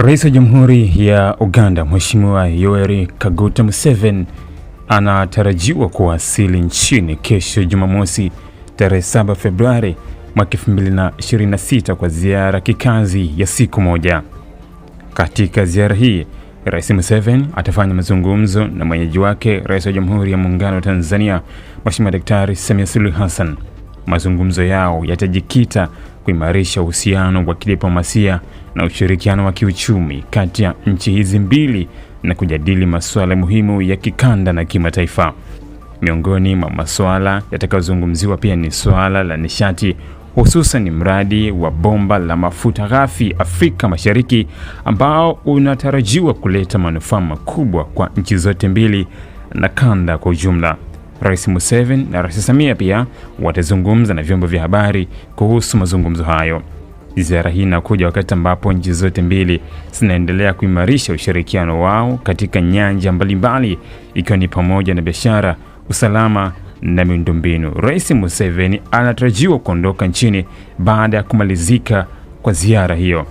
Rais wa Jamhuri ya Uganda Mheshimiwa Yoweri Kaguta Museveni anatarajiwa kuwasili nchini kesho Jumamosi tarehe 7 Februari mwaka 2026 kwa ziara kikazi ya siku moja. Katika ziara hii, Rais Museveni atafanya mazungumzo na mwenyeji wake Rais wa Jamhuri ya Muungano wa Tanzania Mheshimiwa Daktari Samia Suluhu Hassan. Mazungumzo yao yatajikita kuimarisha uhusiano wa kidiplomasia na ushirikiano wa kiuchumi kati ya nchi hizi mbili na kujadili masuala muhimu ya kikanda na kimataifa. Miongoni mwa masuala yatakayozungumziwa pia ni suala la nishati, hususan mradi wa bomba la mafuta ghafi Afrika Mashariki ambao unatarajiwa kuleta manufaa makubwa kwa nchi zote mbili na kanda kwa ujumla. Rais Museveni na Rais Samia pia watazungumza na vyombo vya habari kuhusu mazungumzo hayo. Ziara hii inakuja wakati ambapo nchi zote mbili zinaendelea kuimarisha ushirikiano wao katika nyanja mbalimbali, ikiwa ni pamoja na biashara, usalama na miundombinu. Rais Museveni anatarajiwa kuondoka nchini baada ya kumalizika kwa ziara hiyo.